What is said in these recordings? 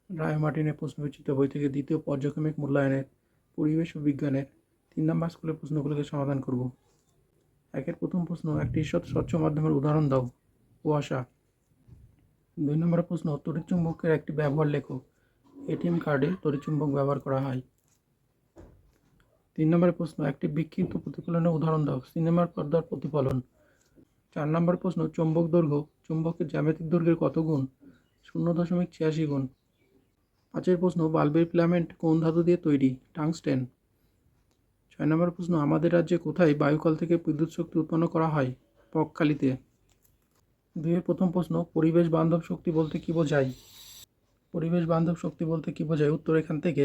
রায় মার্টিনের প্রশ্নবিচিত্র বই থেকে দ্বিতীয় পর্যায়ক্রমিক মূল্যায়নের পরিবেশ ও বিজ্ঞানের 3 নম্বর স্কুলের প্রশ্নগুলোকে সমাধান করব। একের প্রথম প্রশ্ন, একটি ঈষৎ স্বচ্ছ মাধ্যমের উদাহরণ দাও। কুয়াশা। 2 নম্বরের প্রশ্ন, তড়িৎচুম্বকের একটি ব্যবহার লেখো। এটিএম কার্ডে তড়িৎচুম্বক ব্যবহার করা হয়। 3 নম্বরের প্রশ্ন, একটি বিক্ষিপ্ত প্রতিফলনের উদাহরণ দাও। সিনেমার পর্দার প্রতিফলন। 4 নম্বরের প্রশ্ন, চৌম্বক দৈর্ঘ্য চুম্বকের জ্যামিতিক দৈর্ঘ্যের কত গুণ? 0.86 গুণ। 5 প্রশ্ন, বাল্বের ফিলামেন্ট কোন ধাতু দিয়ে তৈরি? টাংস্টেন। 6 নম্বর প্রশ্ন, আমাদের রাজ্যে কোথায় বায়ুকল থেকে বিদ্যুৎ শক্তি উৎপন্ন করা হয়? বকখালিতে। 2 প্রথম প্রশ্ন, পরিবেশ বান্ধব শক্তি বলতে কি বোঝায়? পরিবেশ বান্ধব শক্তি বলতে কি বোঝায়? উত্তর এখান থেকে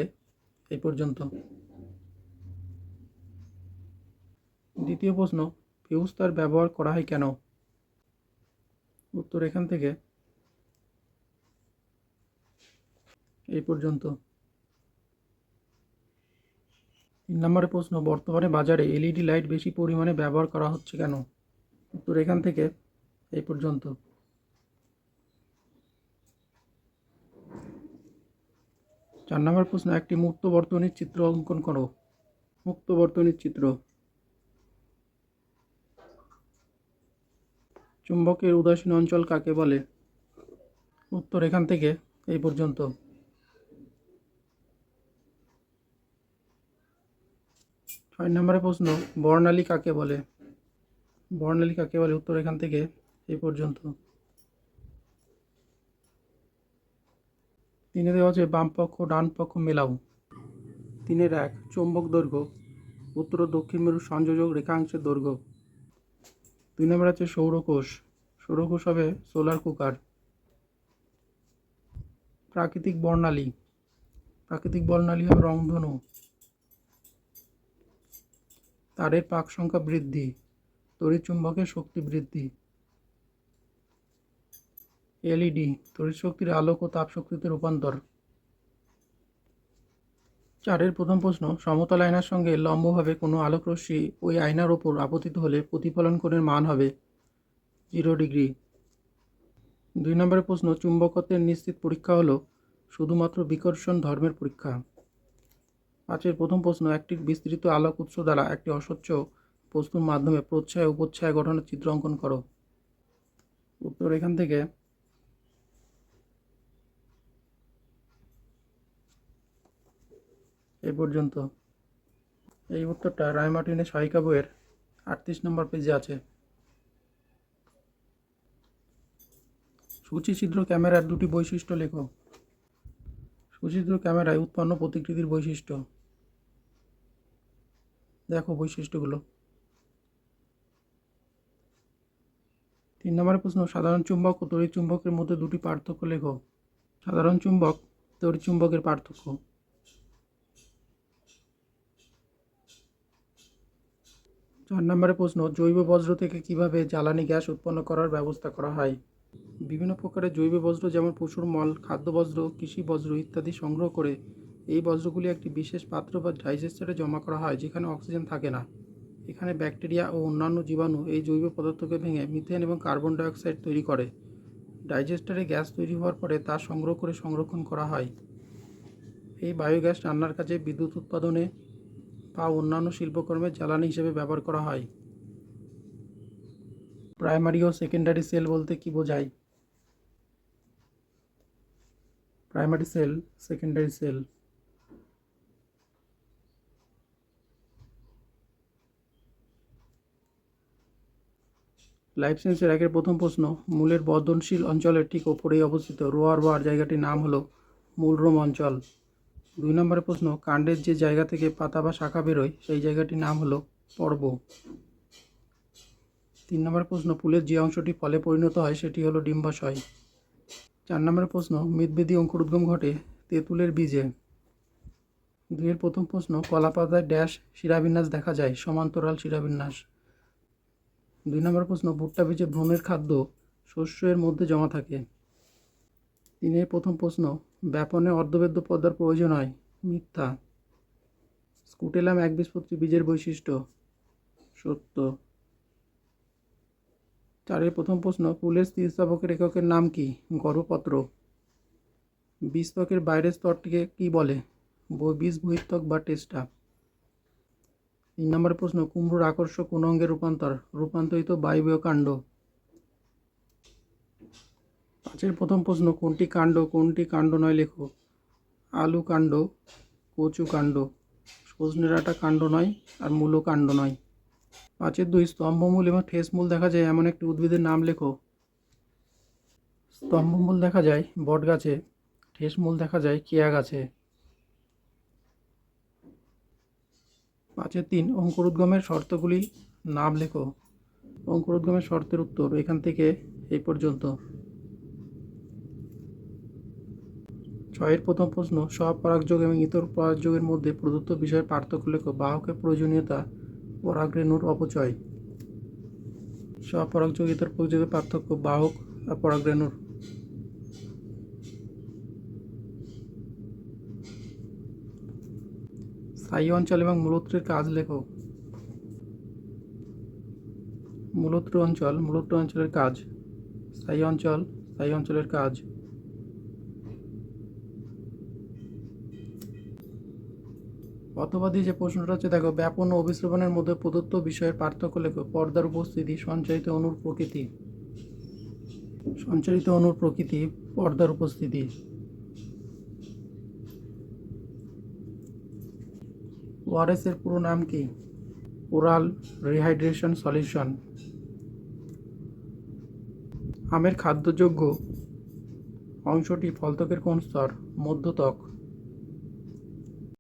এই পর্যন্ত। দ্বিতীয় প্রশ্ন, ফিউজ তার ব্যবহার করা হয় কেন? উত্তর এখান থেকে এই পর্যন্ত। 3 নম্বরের প্রশ্ন, বর্তমানে বাজারে এলইডি লাইট বেশি পরিমাণে ব্যবহার করা হচ্ছে কেন? উত্তর এখান থেকে এই পর্যন্ত। 4 নম্বর প্রশ্ন, একটি মুক্ত বর্তনীর চিত্র অঙ্কন করো। মুক্ত বর্তনীর চিত্র। চুম্বকের উদাসীন অঞ্চল কাকে বলে? উত্তর এখান থেকে এই পর্যন্ত। 6 নম্বরের প্রশ্ন, বর্ণালী কাকে বলে? বর্ণালী কাকে বলে? উত্তর এখান থেকে এই পর্যন্ত। 3 দেওয়া আছে বাম পক্ষ ডান পক্ষ মেলাও। 3-1, চৌম্বক দৈর্ঘ্য উত্তর ও দক্ষিণ মেরুর সংযোজক রেখাংশের দৈর্ঘ্য। 2 নম্বর আছে সৌরকোষ। সৌরকোষ হবে সোলার কুকার। প্রাকৃতিক বর্ণালী। প্রাকৃতিক বর্ণালী হবে রংধনু। তারের পাক সংখ্যা বৃদ্ধি, তড়িৎ চুম্বকের শক্তি বৃদ্ধি। এলইডি, তড়িৎ শক্তির আলোক ও তাপ শক্তিতে রূপান্তর। 4 প্রথম প্রশ্ন, সমতল আয়নার সঙ্গে লম্বভাবে কোনো আলোকরশ্মি ওই আয়নার ওপর আপতিত হলে প্রতিফলন কোণের মান হবে 0 ডিগ্রি। 2 নম্বরের প্রশ্ন, চুম্বকত্বের নিশ্চিত পরীক্ষা হলো শুধুমাত্র বিকর্ষণ ধর্মের পরীক্ষা। 5 প্রথম প্রশ্ন, একটি বিস্তৃত আলোক উৎস দ্বারা একটি অস্বচ্ছ বস্তুর মাধ্যমে প্রচ্ছায়া উপচ্ছায়া গঠনের চিত্র অঙ্কন করো। উত্তর এখান থেকে এই পর্যন্ত। এই উত্তরটা রায় মার্টিনের সহায়িকা বইয়ের 38 নম্বর পেজে আছে। সুচিত্র ক্যামেরার 2টি বৈশিষ্ট্য লেখো। সুচিত্র ক্যামেরায় উৎপন্ন প্রতিকৃতির বৈশিষ্ট্য। দেখো বৈশিষ্ট্যগুলো। 3 নম্বরের প্রশ্ন, সাধারণ চুম্বক ও তড়িৎ চুম্বকের মধ্যে 2টি পার্থক্য লেখো। সাধারণ চুম্বক, তড়িৎ চুম্বকের পার্থক্য। 4 নম্বরের প্রশ্ন, জৈব বজ্র থেকে কিভাবে জ্বালানি গ্যাস উৎপন্ন করার ব্যবস্থা করা হয়? বিভিন্ন প্রকারের জৈব বজ্র যেমন পশুর মল, খাদ্য বজ্র, কৃষি বজ্র ইত্যাদি সংগ্রহ করে এই বজ্রগুলি একটি বিশেষ পাত্র বা ডাইজেস্টারে জমা করা হয় যেখানে অক্সিজেন থাকে না। এখানে ব্যাকটেরিয়া ও অন্যান্য জীবাণু এই জৈব পদার্থকে ভেঙে মিথেন এবং কার্বন ডাইঅক্সাইড তৈরি করে। ডাইজেস্টারে গ্যাস তৈরি হওয়ার পরে তা সংগ্রহ করে সংরক্ষণ করা হয়। এই বায়োগ্যাস রান্নার কাজে, বিদ্যুৎ উৎপাদনে বা অন্যান্য শিল্পকর্মে জ্বালানি হিসেবে ব্যবহার করা হয়। প্রাইমারি ও সেকেন্ডারি সেল বলতে কি বোঝায়? Primary sell, secondary sell. Life সায়েন্সের 1 প্রথম প্রশ্ন, মূলের বর্ধনশীল অঞ্চলের ঠিক ওপরেই অবস্থিত রোয়ার বার জায়গাটির নাম হলো মূলরোম অঞ্চল। 2 নম্বরের প্রশ্ন, কাণ্ডের যে জায়গা থেকে পাতা বা শাখা বেরোয় সেই জায়গাটির নাম হলো পর্ব। 3 নম্বরের প্রশ্ন, ফুলের যে অংশটি ফলে পরিণত হয় সেটি হলো ডিম্বাশয়। 4 নম্বরের প্রশ্ন, মেদবেদী অঙ্কুরোদ্গম ঘটে তেঁতুলের বীজে। 2 প্রথম প্রশ্ন, কলা পাতায় ড্যাশ শিরাবিন্যাস দেখা যায়? সমান্তরাল শিরাবিন্যাস। 2 নম্বর প্রশ্ন, ভুট্টা বীজে ভ্রূণের খাদ্য শস্যের মধ্যে জমা থাকে। 3 প্রথম প্রশ্ন, ব্যাপনে অর্ধবেদ্য পর্দার প্রয়োজন হয়? মিথ্যা। স্কুটেলাম একবীজপত্রী বীজের বৈশিষ্ট্য। সত্য। 4 প্রথম প্রশ্ন, ফুলের স্থিতিস্থাপকের এককের নাম কি? গর্ভপত্র। বীজত্বকের বাইরের স্তরটিকে কি বলে? বীজ বহিঃত্বক বা টেস্টা। 3 নম্বরের প্রশ্ন, কুমড়োর আকর্ষক কোন অঙ্গের রূপান্তর? রূপান্তরিত বায়বীয় কাণ্ড। 5-এর প্রথম প্রশ্ন, কোনটি কাণ্ড নয় লেখো? আলু কাণ্ড, কচু কাণ্ড, সজনে ডাঁটা কাণ্ড নয়, আর মূলো কাণ্ড নয়। 5-এর 2, স্তম্ভমূল এবং ঠেসমূল দেখা যায় এমন একটি উদ্ভিদের নাম লেখো। স্তম্ভমূল দেখা যায় বট গাছে, ঠেসমূল দেখা যায় কেয়া গাছে। 5-এর 3, অঙ্কুরোদ্গমের শর্তগুলি নাম লেখো। অঙ্কুরোদ্গমের শর্তের উত্তর এখান থেকে এই পর্যন্ত। 6-এর প্রথম প্রশ্ন, স্বপরাগযোগ এবং ইতর পরাগযোগের মধ্যে প্রদত্ত বিষয়ের পার্থক্য লেখো। বাহকের প্রয়োজনীয়তা, পরাগরেণুর অপচয়। স্বপরাগযোগ ইতর পরাগযোগের পার্থক্য, বাহক আর পরাগরেণুর। স্থায়ী অঞ্চল এবং মূলত্রের কাজ লেখো। মূলত্র অঞ্চলের কাজ। স্থায়ী অঞ্চলের কাজ। অথবা দিয়ে যে প্রশ্নটা হচ্ছে দেখো, ব্যাপন ও অভিস্রবণের মধ্যে প্রদত্ত বিষয়ের পার্থক্য লেখো। পর্দার উপস্থিতি, সঞ্চারিত অণুর প্রকৃতি। সঞ্চারিত অণুর প্রকৃতি, পর্দার উপস্থিতি। ওআরএস এর পুরো নাম কি? Oral rehydration solution. আমের খাদ্যযোগ্য অংশটি ফলত্বকের কোন স্তর? মধ্যত্বক।